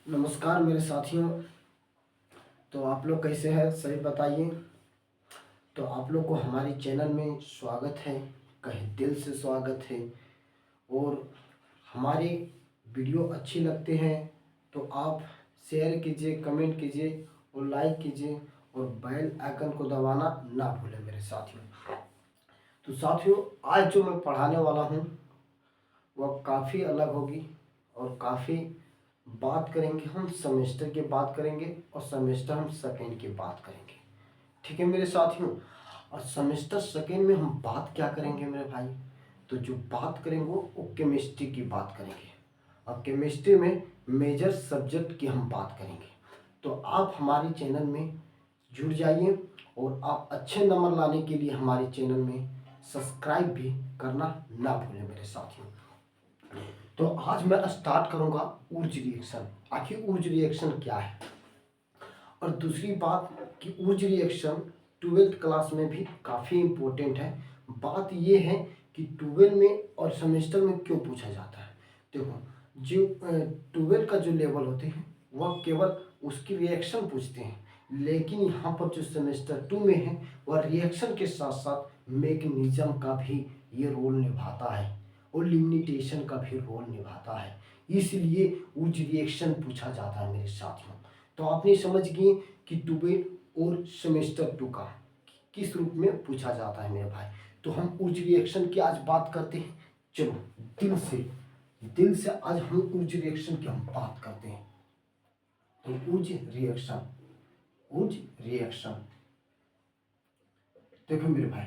नमस्कार मेरे साथियों। तो आप लोग कैसे हैं, सही बताइए। तो आप लोग को हमारे चैनल में स्वागत है, कहे दिल से स्वागत है। और हमारे वीडियो अच्छी लगते हैं तो आप शेयर कीजिए, कमेंट कीजिए और लाइक कीजिए और बेल आइकन को दबाना ना भूलें मेरे साथियों। तो साथियों, आज जो मैं पढ़ाने वाला हूँ वह काफ़ी अलग होगी और काफ़ी बात करेंगे, हम सेमेस्टर की बात करेंगे और सेमेस्टर हम सेकेंड की बात करेंगे। ठीक है मेरे साथियों। और सेमेस्टर सेकेंड में हम बात क्या करेंगे मेरे भाई, तो जो बात करेंगे वो केमिस्ट्री की बात करेंगे। और केमिस्ट्री में मेजर सब्जेक्ट की हम बात करेंगे। तो आप हमारे चैनल में जुड़ जाइए और आप अच्छे नंबर लाने के लिए हमारे चैनल में सब्सक्राइब भी करना ना भूलें मेरे साथियों। तो आज मैं स्टार्ट करूंगा ऊर्ज रिएक्शन। आखिर ऊर्ज रिएक्शन क्या है, और दूसरी बात कि ऊर्ज रिएक्शन 12th क्लास में भी काफ़ी इम्पोर्टेंट है। बात ये है कि 12 में और सेमेस्टर में क्यों पूछा जाता है। देखो, जो 12 का जो लेवल होते हैं वह केवल उसकी रिएक्शन पूछते हैं, लेकिन यहाँ पर जो सेमेस्टर 2 में है वह रिएक्शन के साथ साथ मैकेनिज्म का भी ये रोल निभाता है और लिमिटेशन का भी रोल निभाता है। इसलिए ऊर्ज रिएक्शन पूछा जाता है मेरे साथियों। तो आपने समझ गए कि 12 और सेमेस्टर 2 का किस रूप में पूछा जाता है मेरे भाई। तो हम ऊर्ज रिएक्शन की आज बात करते हैं। चलो दिल से आज हम ऊर्ज रिएक्शन की हम बात करते हैं। तो ऊर्ज रिएक्शन देखो मेरे भाई,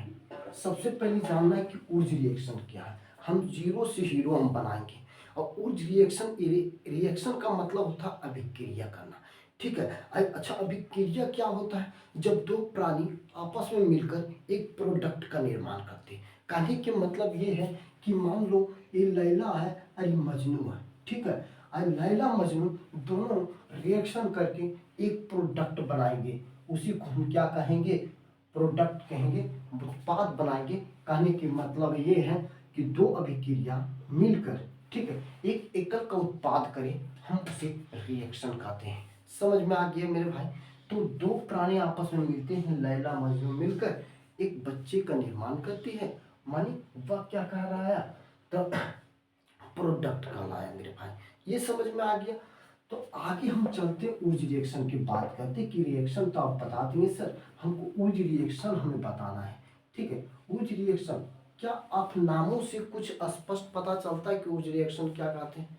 सबसे पहले जानना है कि ऊर्ज रिएक्शन क्या है। हम जीरो से हीरो हम बनाएंगे। और ऊर्ज रिएक्शन का मतलब होता है अभिक्रिया करना। ठीक है। अच्छा, अभिक्रिया क्या होता है, जब दो प्राणी आपस में मिलकर एक प्रोडक्ट का निर्माण करते हैं। कहने के मतलब ये है कि मान लो ये लैला है और ये मजनू है। ठीक है। और लैला मजनू दोनों रिएक्शन करके एक प्रोडक्ट बनाएंगे, उसी को हम क्या कहेंगे, प्रोडक्ट कहेंगे, उत्पाद बनाएंगे। कहने की मतलब ये है कि दो अभिक्रिया मिलकर, ठीक है, एक एकल का उत्पाद करें, हम उसे रिएक्शन कहते हैं। समझ में आ गया मेरे भाई। तो दो प्राणी आपस में मिलते हैं, लैला मजनू मिलकर एक बच्चे का निर्माण करती है, मानी वह क्या कह रहा है, तो प्रोडक्ट कहलाया मेरे भाई। ये समझ में आ गया। तो आगे हम चलते ऊर्ज रिएक्शन की बात करते कि रिएक्शन तो आप बता देंगे सर, हमको ऊर्ज रिएक्शन हमें बताना है। ठीक है। ऊर्ज रिएक्शन क्या आप नामों से कुछ स्पष्ट पता चलता है कि ऊर्ज रिएक्शन क्या कहते हैं?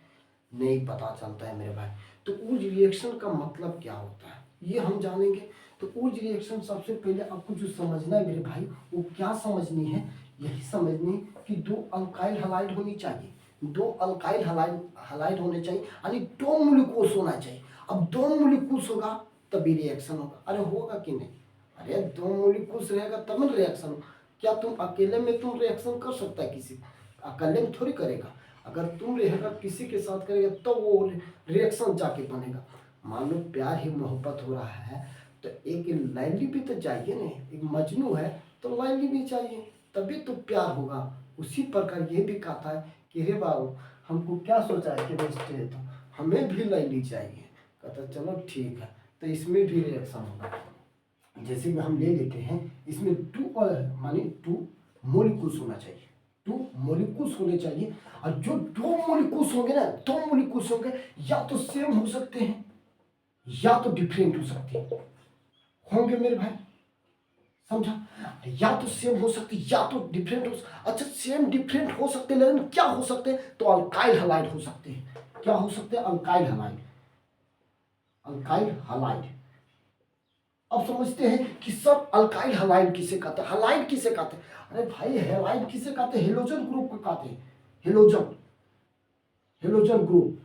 नहीं पता चलता है मेरे भाई। तो ऊर्ज रिएक्शन का मतलब क्या होता है ये हम जानेंगे। तो ऊर्ज रिएक्शन सबसे पहले आपको जो समझना है मेरे भाई, वो क्या समझनी है, यही समझनी है कि दो अल्काइल हलाइड होनी चाहिए। दो अल्काइल हलाइड हलाइड होने चाहिए, यानी दो मोलिक्यूल्स होना चाहिए। अब दो मोलिक्यूल्स होगा तभी रिएक्शन होगा। अरे होगा कि नहीं? अरे दो मोलिक्यूल्स रहेगा तब ना रिएक्शन होगा। क्या तुम अकेले में तुम रिएक्शन कर सकता है किसी, अकेले में थोड़ी करेगा। अगर तुम रहेगा किसी के साथ करेगा तो वो रिएक्शन जाके बनेगा। मान लो प्यार ही मोहब्बत हो रहा है तो एक लैली भी तो चाहिए ना। एक मजनू है तो लैली भी चाहिए, तभी तो प्यार होगा। उसी प्रकार ये भी कहता है कि हे बाबू, हमको क्या सोचा है कि बेचते है तो हमें भी लैली चाहिए। कहता चलो ठीक है, तो इसमें भी रिएक्शन होगा। जैसे कि हम ले लेते हैं, इसमें माने टू मोलिक्यूल्स होना चाहिए। टू मोलिक्यूल्स होने चाहिए। और जो दो मोलिक्यूल्स होंगे ना, दो मोलिक्यूल्स होंगे, या तो सेम हो सकते हैं या तो डिफरेंट हो सकते हैं। होंगे मेरे भाई, समझा? या तो सेम हो सकते या तो डिफरेंट हो। अच्छा, सेम डिफरेंट हो सकते लेकिन क्या हो सकते हैं, तो अल्काइल हलाइड हो सकते हैं। क्या हो सकते हैं? Alkyl halide. Alkyl halide. अब समझते हैं कि सब अल्काइल हलाइड किसे कहते हैं, हलाइड किसे कहते हैं। अरे भाई, हेलाइड किसे कहते हैं? हेलोजन ग्रुप को कहते हैं। Halogen, halogen group.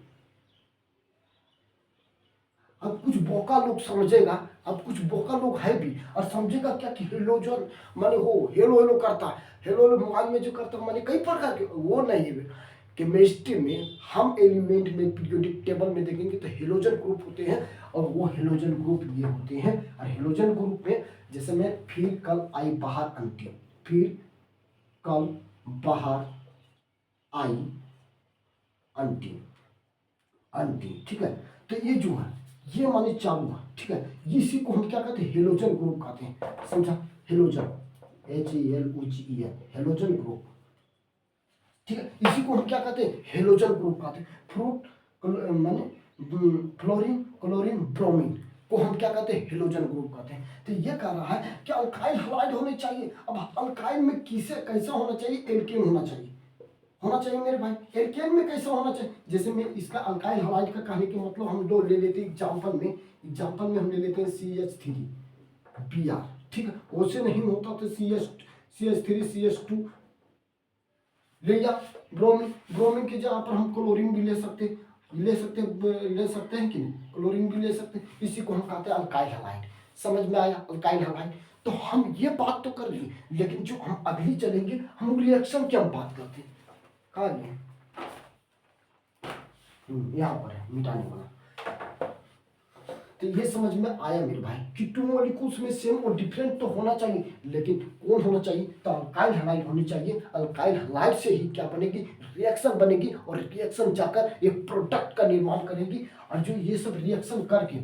अब कुछ बोका लोग समझेगा, अब कुछ बोका लोग है भी और समझेगा क्या कि हेलोजन माने हो हेलो हेलो करता है, हेलो हेलो मोबाइल में जो करता है माने कई प्रकार के, वो नहीं है। केमिस्ट्री में हम एलिमेंट में पीरियोडिक टेबल में देखेंगे तो हेलोजन ग्रुप होते हैं, और वो हेलोजन ग्रुप ये होते हैं। और हेलोजन ग्रुप में जैसे मैं फिर कल आई बाहर अंतिम, फिर कल बाहर आई अंतिम, अंतिम, ठीक है। तो ये जो है ये माने चालू है, ठीक है। इसी को हम क्या कहते हैं, हेलोजन ग्रुप कहते हैं, समझा। हेलोजन, HELOGEN, हेलोजन ग्रुप, ठीक है। इसी को हम क्या कहते हैं, हेलोजन ग्रुप कहते हैं। फ्रूट माने फ्लोरीन, क्लोरीन, ब्रोमीन को हम क्या कहते हैं, हेलोजन ग्रुप कहते हैं। तो ये कह रहा है कि अल्काइल हलाइड होने चाहिए। अब अल्काइल में किसे कैसा होना चाहिए, एल्केन होना चाहिए, होना चाहिए मेरे भाई। एल्केन में कैसा होना चाहिए, जैसे मैं इसका अल्काइल हलाइड का कहने के मतलब हम दो ले लेते हैं एग्जाम्पल में हम ले लेते हैं CH3Br, ठीक है। उससे नहीं होता तो CH3 CH2 ले लिया। ब्रोमीन की जगह पर हम क्लोरीन भी ले सकते हैं कि नहीं, क्लोरीन भी ले सकते हैं। इसी को हम कहते हैं अल्काइल हलाइड। समझ में आया, अल्काइल हलाइड। तो हम ये बात तो कर ली, लेकिन जो हम अगली चलेंगे हम रिएक्शन की हम बात करते हैं। कहाँ गए, यहाँ पर है मिटाने वाला। तो ये समझ में आया मेरे भाई कि टू मॉलिक्यूल्स में सेम और डिफरेंट तो होना चाहिए, लेकिन कौन होना चाहिए, तो अल्काइल हलाइड होनी चाहिए। अल्काइल हलाइड से ही क्या बनेगी, रिएक्शन बनेगी, और रिएक्शन जाकर एक प्रोडक्ट का निर्माण करेगी। और जो ये सब रिएक्शन करके,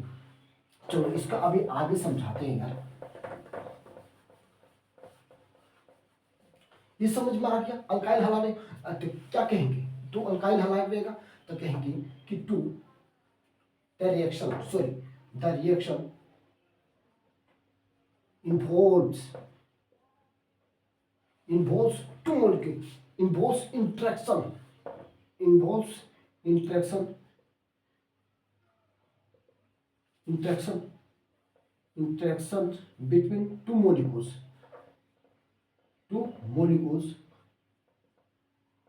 चलो इसका अभी आगे समझाते हैं यार। ये समझ में आ गया अल्काइल हलाइड। तो क्या कहेंगे, तो अल्काइल हलाइड रहेगा तो कहेंगे कि to the reaction involves two molecules, involves interaction between two molecules.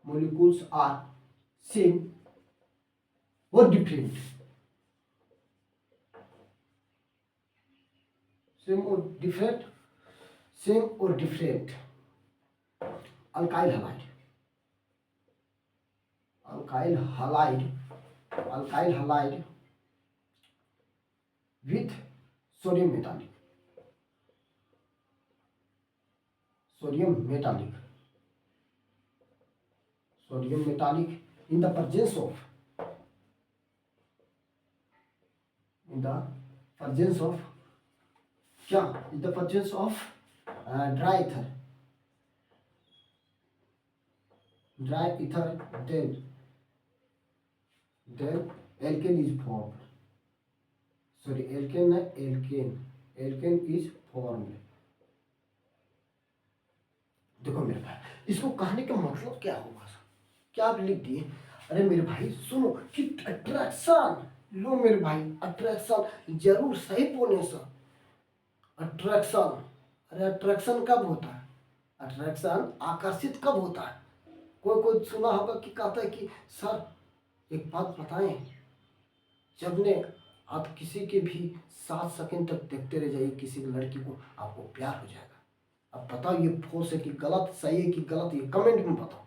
Molecules are same or different. Same or different. Alkyl halide with sodium metallic. In the presence of क्या, in the presence of dry ether, then alkane is formed. Alkane is formed. देखो मेरे भाई, इसको कहने का मतलब क्या होगा, क्या आप लिख दिए, अरे मेरे भाई सुनो कि अट्रैक्शन, लो मेरे भाई, अट्रैक्शन जरूर सही बोले सर। अट्रैक्शन, अरे अट्रैक्शन कब होता है, अट्रैक्शन आकर्षित कब होता है। कोई सुना होगा कि कहता है कि सर एक बात बताएं, जब ने आप किसी के भी 7 सेकंड तक देखते रह जाइए किसी लड़की को, आपको प्यार हो जाएगा। अब बताओ ये फोर्स है कि गलत, सही है कि गलत, ये कमेंट में बताओ,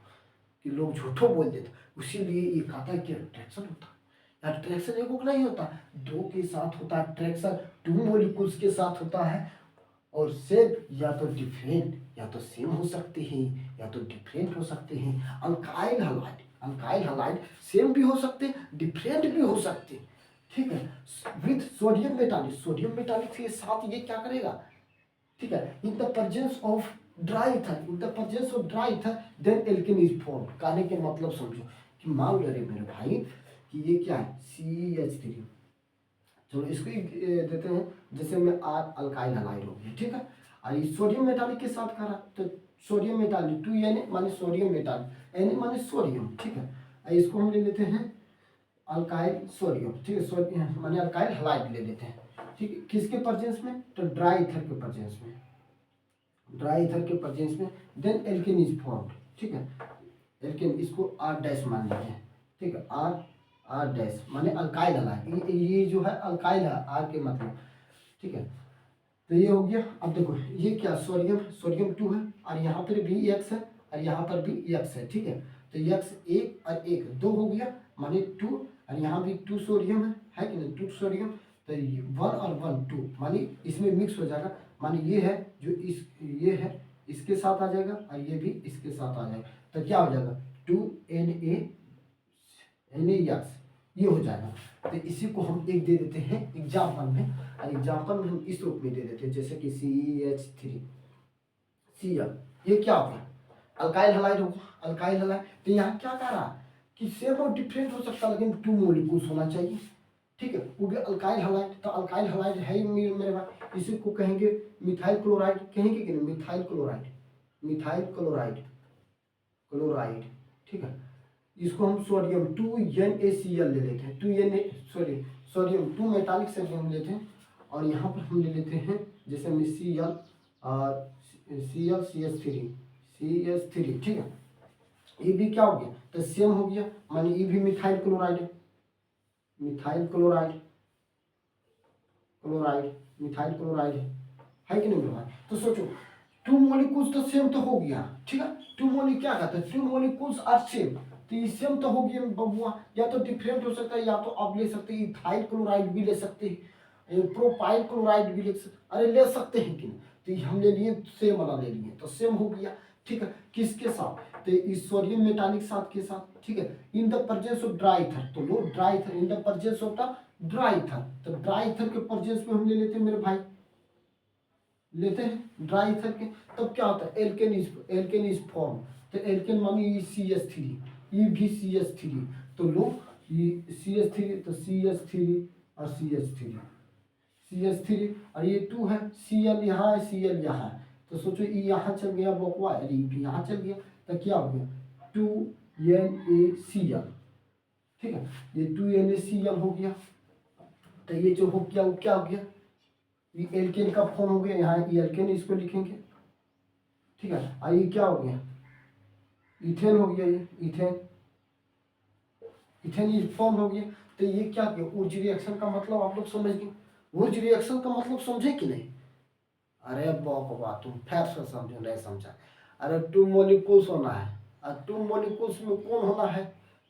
कि लोग झूठो बोल देते। इसीलिए ये कहता है कि अट्रैक्शन होता है। अट्रैक्शन एक को नहीं होता, दो के साथ होता है अट्रैक्शन, टू मॉलिक्यूल्स के साथ होता है। और सेम या तो डिफरेंट, या तो सेम हो सकते हैं, या तो डिफरेंट हो सकते हैं। अल्काइल हलाइड सेम भी हो सकते हैं, डिफरेंट भी हो सकते हैं, ठीक है। विद सोडियम मेटालिक के साथ ये क्या करेगा, ठीक है। In the presence of dry ether, then alkane is formed. कहने के मतलब समझो कि मान लो रे मेरे भाई कि ये क्या है, CH3, चलो इसको देते हैं, जैसे में आर अल्काइल हलाइड हो गया, ठीक है। और ये सोडियम मेटालिक के साथ करा, तो सोडियम मेटालिक 2Na माने सोडियम मेटालिक, Na माने सोडियम, ठीक है। और इसको हम ले लेते हैं अल्काइल सोडियम, ठीक है, सोडियम माने अल्काइल हलाइड ले लेते हैं, ठीक है। किसके प्रेजेंस में, तो ड्राई ईथर के प्रेजेंस में, देन एल्केन इज फॉर्म्ड, ठीक है। एल्केन, इसको R डैश मान लेते हैं, ठीक है। R डैश माने अल्काइल हलाइड, ये जो है अल्काइल है, R के मतलब, ठीक है। तो ये हो गया। अब देखो ये क्या, सोडियम 2 है, और यहाँ पर भी X है, और यहाँ पर भी X है, ठीक है। तो X 1 और 1 2 हो गया, माने 2, और यहाँ भी 2 सोडियम है कि नहीं, 2 सोडियम, तो 1 और 1 2, माने इसमें मिक्स हो जाएगा, माने ये है जो ये है इसके साथ आ जाएगा, और ये भी इसके साथ आ जाएगा, तो क्या हो जाएगा 2Na NaX, ये हो जाएगा। तो इसी को हम एक दे देते हैं एग्जाम्पल में, और एग्जाम्पल में हम इस रूप में दे देते हैं, जैसे कि CH3Cl। ये क्या हो गया, अल्काइल हलाइड होगा, अल्काइल हलाइड। तो यहाँ क्या कह रहा है कि सेम और डिफरेंट हो सकता है लेकिन 2 मॉलिक्यूल्स होना चाहिए, ठीक है, वो भी अल्काइल हलाइड। तो अल्काइल हलाइड है ही मेरे भाई, इसी को कहेंगे मिथाइल क्लोराइड, कहेंगे कि नहीं, methyl chloride, methyl chloride, chloride, ठीक है। इसको हम सोडियम 2NaCl ले लेते हैं, 2Na sorry sodium 2 metallic sodium लेते हैं, और यहाँ पर हम ले लेते हैं जैसे में Cl और CH3, ठीक है। ये भी क्या हो गया, तो सेम हो गया, माने ये भी मिथाइल क्लोराइड है, methyl chloride, chloride, methyl chloride है कि नहीं मेरे भाई। तो सोचो 2 मॉलिक्यूल्स तो सेम तो हो गया, ठीक है, 2 मॉलिक्यूल क्या कहते हैं, 2 मॉलिक्यूल्स आर सेम, तो ये सेम तो हो गया बबुआ, या तो डिफरेंट हो सकता है, या तो आप ले सकते हैं इथाइल क्लोराइड भी ले सकते हैं, प्रोपाइल क्लोराइड भी ले सकते, अरे ले सकते हैं कि नहीं। तो ये हम ले लिए सेम वाला ले लिए, तो सेम हो गया, ठीक है। किसके साथ, तो इस सोडियम मेटालिक साथ के साथ, ठीक है, in the presence of dry ether, तो लो dry ether in the presence of the dry ether, तो ड्राई ईथर के प्रेजेंस में हम ले लेते हैं मेरे भाई, लेते हैं ड्राई ईथर के, तब क्या होता है, एल्केन इज फॉर्म। तो एल्केन मानी CH3, ये भी CH3, तो लो ये CH3, तो CH3 और CH3 और ये 2 है, Cl यहाँ है, Cl यहाँ है, तो सोचो ये यहाँ चल गया बकवा, अरे ये भी यहाँ चल गया, तो क्या हो गया 2NaCl, ठीक है, ये 2NaCl हो गया। तो ये जो हो गया वो क्या हो गया, ये एल्केन का फॉर्म हो गया, यहाँ ये एल्केन इसको लिखेंगे, ठीक है। और ये क्या हो गया, इथेन हो गया, ये इथेन, इथेन ये फॉर्म हो गया। तो ये क्या किया, उर्ज रिएक्शन का मतलब आप लोग समझ गए, उर्ज रिएक्शन का मतलब समझे कि नहीं। अरे बाबा तुम फिर से समझो, नहीं समझा। अरे 2 मॉलिक्यूल्स होना है, और 2 मॉलिक्यूल्स में कौन होना है,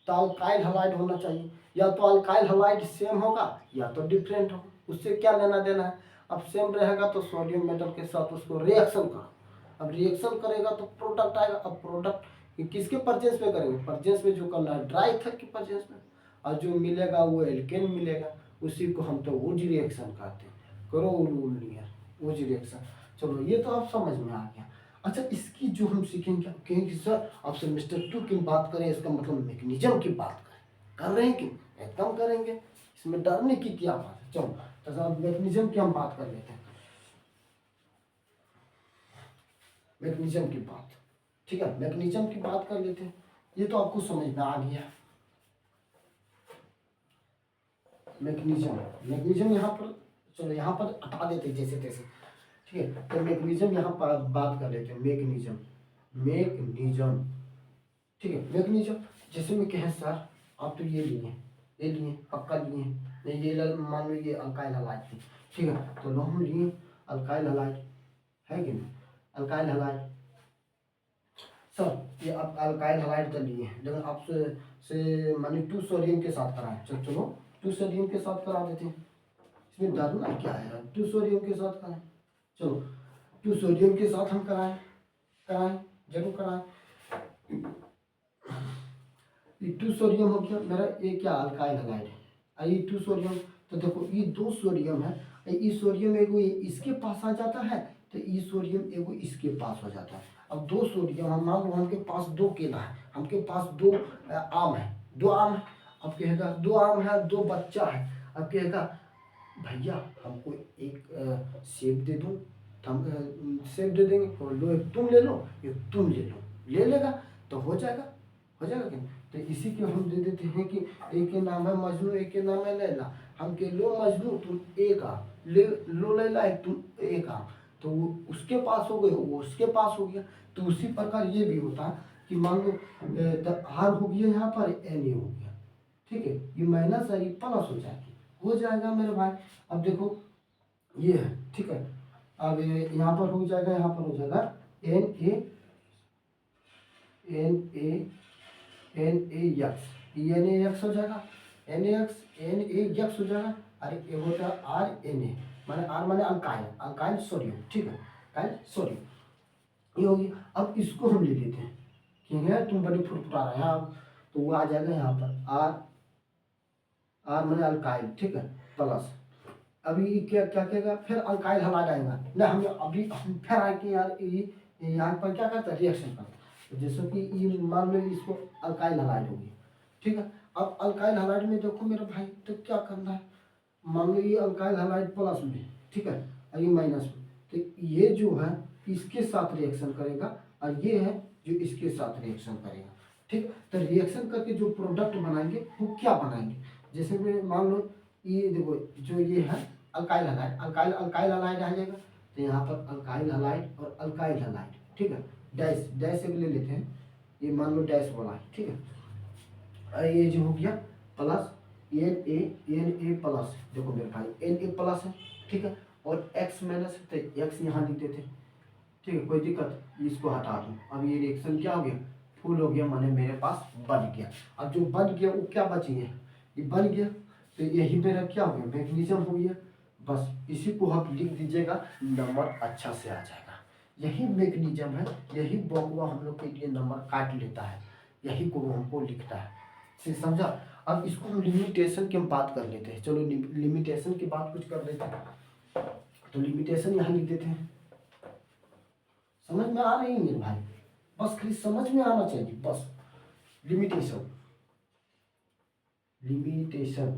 तो अल्काइल हलाइड होना चाहिए, या तो अल्काइल हलाइड सेम होगा या तो डिफरेंट होगा, उससे क्या लेना देना है। अब सेम रहेगा तो सोडियम मेटल के साथ उसको रिएक्शन करो, अब रिएक्शन करेगा तो प्रोडक्ट आएगा। अब प्रोडक्ट किसके परचेज में करेंगे, परचेज में जो करना है ड्राई ईथर के परचेज में, और जो मिलेगा वो एल्केन मिलेगा, उसी को हम तो उर्ज रिएक्शन कहते हैं, करो उर्ज रिएक्शन। चलो ये तो आप समझ में आ गया। अच्छा इसकी जो हम सीखेंगे, कहेंगे सर आप सेमेस्टर 2 की बात करें, इसका मतलब मैकेनिज्म की बात करें, कर रहे हैं कि एकदम करेंगे, इसमें डरने की क्या बात है। चलो तो सर मैकेनिज्म की हम बात कर लेते हैं, मैकेनिज्म की बात, ठीक है, मैकेनिज्म की बात कर लेते हैं। ये तो आपको समझ में आ गया, मैकेनिज्म यहाँ पर, चलो यहाँ पर हटा देते जैसे तैसे, ठीक है। तो मैकेनिज्म यहाँ पर बात कर लेते हैं, मैकेनिज्म, ठीक है। मैकेनिज्म जैसे में कहें सर आप तो ये लिए पक्का लिए, नहीं ये मान लो ये अल्काइल हलाइड थी, ठीक है, तो लो हम लिए अल्काइल हलाइड, है कि नहीं, अल्काइल हलाइड सर, ये आप अल्काइल हलाइड तो लिए हैं, लेकिन आप से माने 2 सोडियम के साथ कराएं, चलो 2 सोडियम के साथ करा देते हैं, इसमें डरना क्या है, 2 सोडियम के साथ कराएं, चलो 2 सोडियम के साथ हम कराएं, जरूर कराएं। ये 2 सोडियम हो गया मेरा, ये क्या अल्काइल हलाइड है, और ये 2 सोडियम, तो देखो ये 2 सोडियम है, ये सोडियम एगो इसके पास आ जाता है, तो ये सोडियम एगो इसके पास हो जाता है। अब 2 सोडियम, हम मान लो हमके पास 2 केला है, हमके पास 2 आम है, 2 आम है, अब कहेगा 2 आम है 2 बच्चा है, अब कहेगा भैया हमको एक सेब दे दूँ, तो हम सेब दे देंगे, और लो एक तुम ले लो, एक तुम ले लो, ले लेगा तो हो जाएगा, कि नहीं। तो इसी के हम दे देते हैं कि एक के नाम है मजनू, एक के नाम है लैला, हम के लो मजनू तुम एक आ ले लो, लैला एक तुम एक आ, तो वो उसके पास हो गए, वो उसके पास हो गया। तो उसी प्रकार ये भी होता है कि मान लो आर हो गया यहाँ पर एन ए हो गया, ठीक है, ये माइनस है ये प्लस हो जाएगा मेरे भाई। अब देखो ये है, ठीक है, अब यहाँ पर हो जाएगा, यहाँ पर हो जाएगा n a n a x हो जाएगा, एन ए एक्स हो जाएगा, और एक होता है आर एन ए, माने आर माने अल्काइल सोडियम, ठीक है, अल्काइल सोडियम, ये होगी। अब इसको हम ले लेते हैं, ठीक है, तुम बड़ी फुटफुटा रहे हैं, तो वो आ जाएगा यहाँ पर आर आर मैंने अल्काइल, ठीक है, प्लस। अभी ये क्या क्या कहेगा, फिर अल्काइल हलाइड आएगा ना, हम अभी हम फिर आके यार ये यहाँ पर क्या करता है, रिएक्शन करता है। तो जैसे कि ये मान लो इसको अल्काइल हलाइड होगी, ठीक है। अब अल्काइल हलाइड में देखो मेरे भाई, तो क्या करना है, मान लो ये अल्काइल हलाइड प्लस में, ठीक है, और ये माइनस में, तो ये जो है इसके साथ रिएक्शन करेगा, और ये है जो इसके साथ रिएक्शन करेगा, ठीक। तो रिएक्शन करके जो प्रोडक्ट बनाएंगे वो क्या बनाएंगे, जैसे में मान लो ये देखो, जो ये है alkyl halide, alkyl alkyl halide आ जाएगा, तो यहाँ पर अल्काइल हलाइड और अल्काइल हलाइड, ठीक है, डैश डैश एक ले लेते हैं, ये मान लो डैश वाला है, ठीक है। और ये जो हो गया प्लस एन ए प्लस, देखो मेरे भाई एन ए प्लस है, ठीक है, और एक्स माइनस है, तो एक्स यहाँ लिख देते हैं, ठीक है, कोई दिक्कत, इसको हटा दूँ। अब ये रिएक्शन क्या हो गया, फुल हो गया, माने मेरे पास बन गया। अब जो बन गया वो क्या बची है, ये बन गया, तो यही मेरा क्या हो गया, मैग्नीशियम हो गया। बस इसी को आप लिख दीजिएगा, नंबर अच्छा से आ जाएगा। यही मैग्नीशियम है, यही बॉक्वा हम लोग के लिए नंबर काट लेता है, यही को वो हमको लिखता है, समझा। अब इसको हम लिमिटेशन की हम बात कर लेते हैं, चलो लिमिटेशन की बात कुछ कर लेते हैं। तो लिमिटेशन यहाँ लिख देते हैं, समझ में आ रही है मेरे भाई, बस खाली समझ में आना चाहिए बस। लिमिटेशन, लिमिटेशन,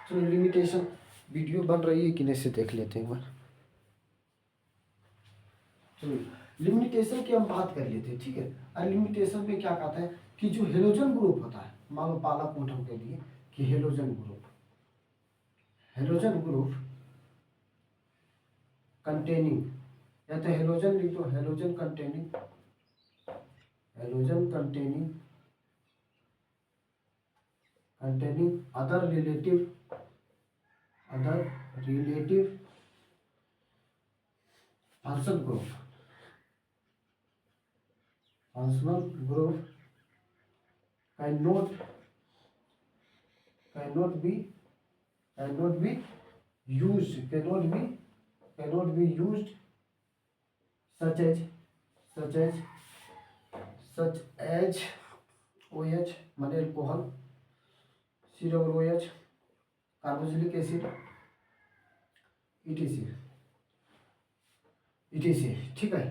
चलो लिमिटेशन वीडियो बन रही है कि नहीं से देख लेते हैं एक बार। चलो लिमिटेशन की हम बात कर लेते हैं, ठीक है। और लिमिटेशन में क्या कहता है कि जो हेलोजन ग्रुप होता है, मान लो पहला पॉइंट हम कह लिए कि halogen group, halogen group containing, या तो हेलोजन लिख दो, halogen containing, halogen containing, containing other relative function group, functional group cannot be used, cannot be used such as OH माने alcohol, COOH carboxylic acid, ETC, ठीक है।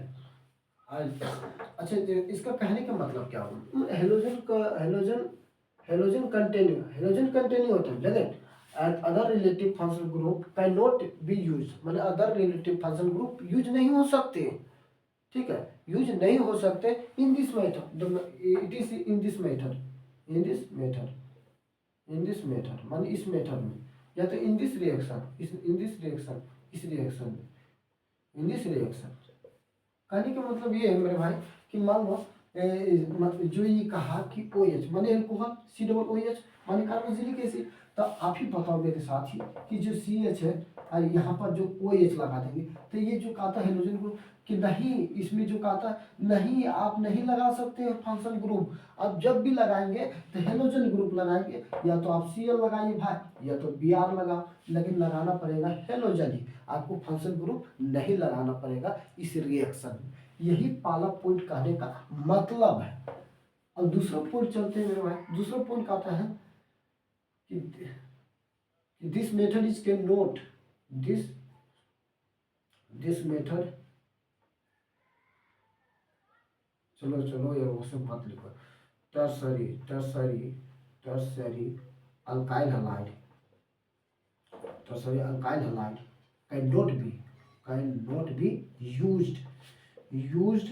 अच्छा इसका कहने का मतलब क्या हुआ, हेलोजन का हेलोजन कंटेनिंग होता है, लेकिन other relative function group can not be use, मतलब other relative function group use नहीं हो सकते, ठीक है, यूज नहीं हो सकते in this method, it is in this method, मान इस मेथड में, या तो in this reaction, in this reaction, इस रिएक्शन में, इन दिस रिएक्शन। कहने का मतलब ये है मेरे भाई कि मान लो जो ये कहा कि OH माने अल्कोहल, COOH माने कार्बोक्सिलिक एसिड, तो आप ही बताओ मेरे साथ ही कि जो CH है और यहाँ पर जो OH लगा देंगे, तो ये जो कहता है हेलोजन ग्रुप कि नहीं, इसमें जो कहता नहीं, आप नहीं लगा सकते हैं फंक्शन ग्रुप। अब जब भी लगाएंगे तो हेलोजन ग्रुप लगाएंगे, या तो आप Cl लगाइए भाई, या तो Br लगा, लेकिन लगाना पड़ेगा हेलोजन ही, आपको फंक्शन ग्रुप नहीं लगाना पड़ेगा इस रिएक्शन में। यही पहला पॉइंट कहने का मतलब है। और दूसरा पॉइंट चलते हैं मेरे भाई, दूसरा पॉइंट कहता है कि this method is can note, this method, चलो चलो यार वो सब मत लिखो, tertiary alkyl halide, tertiary alkyl halide can not B used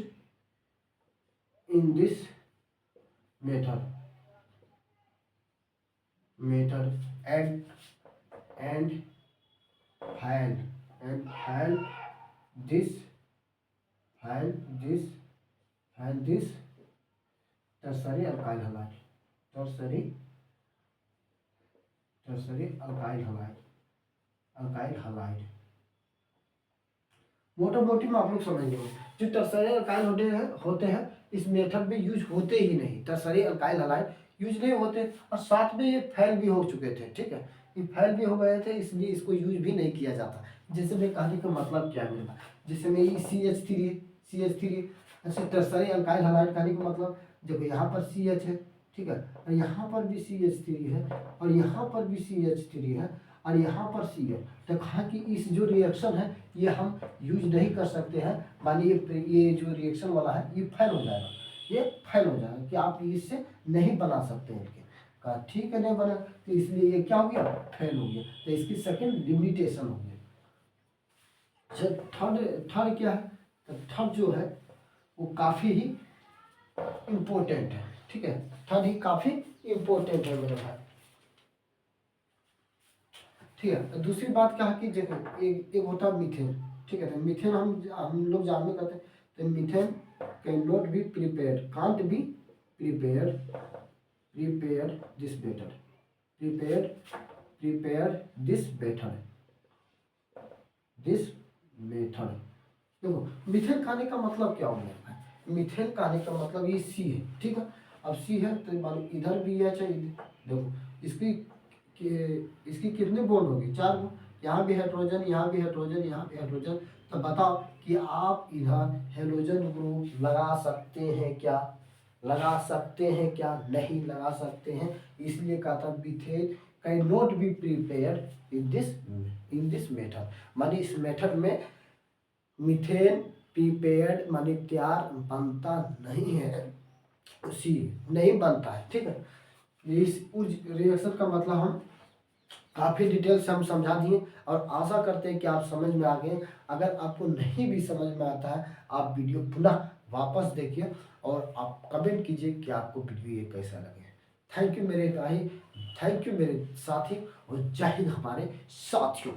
in this method and find this tertiary alkyl halide, tertiary alkyl halide। मोटा मोटी में आप लोग समझ लो, जो टर्सरी अल्काइल होते हैं इस मेथड में यूज होते ही नहीं, टर्सरी अल्काइल हलाइड यूज नहीं होते, और साथ में ये फेल भी हो चुके थे, ठीक है, ये फेल भी हो गए थे, इसलिए इसको यूज भी नहीं किया जाता। जैसे मैं कहने का मतलब क्या है मेरे पास, जैसे मैं CH3 ऐसे टर्सरी अल्काइल हलाइड कहने का मतलब, देखो यहाँ पर CH है, ठीक है, और यहाँ पर भी CH3 है, और यहाँ पर भी CH3 है, और यहाँ पर Cl। तो कहा कि इस जो रिएक्शन है ये हम यूज नहीं कर सकते हैं, मानिए ये जो रिएक्शन वाला है ये फेल हो जाएगा, ये फेल हो जाएगा कि आप इससे नहीं बना सकते हैं। कहा ठीक है नहीं बना, तो इसलिए ये क्या हो गया, फेल हो गया। तो इसकी सेकंड लिमिटेशन हो गई। अच्छा, थर्ड क्या है, तो थर्ड जो है वो काफ़ी ही इम्पोर्टेंट है। ठीक है, थर्ड ही काफ़ी इम्पोर्टेंट है मेरे भाई। ठीक है, तो दूसरी बात क्या है कि देखो एक होता है मीथेन। ठीक है, तो मीथेन हम लोग जानने करते हैं, तो methane can not be prepared, can't be prepare this better, prepare this method. देखो मीथेन कहने का मतलब क्या हो गया है, मीथेन कहने का मतलब ये सी है। ठीक है, अब सी है तो मान लो इधर भी है चाहिए, देखो इसकी कितने बॉन्ड होगी, 4 बॉन्ड, यहाँ भी हाइड्रोजन, यहाँ भी हाइड्रोजन, यहाँ भी हाइड्रोजन। तो बताओ कि आप इधर हेलोजन ग्रुप लगा सकते हैं क्या, लगा सकते हैं क्या, नहीं लगा सकते हैं। इसलिए कहा था methane can not be prepared in this method, मानी इस मेथड में मीथेन प्रीपेड मानी तैयार बनता नहीं है, उसी नहीं बनता है। ठीक है, इस उस रिएक्शन का मतलब हम काफ़ी डिटेल से हम समझा दिए, और आशा करते हैं कि आप समझ में आ गए। अगर आपको नहीं भी समझ में आता है, आप वीडियो पुनः वापस देखिए और आप कमेंट कीजिए कि आपको वीडियो ये कैसा लगे। थैंक यू मेरे भाई, थैंक यू मेरे साथी, और जय हिंद हमारे साथियों।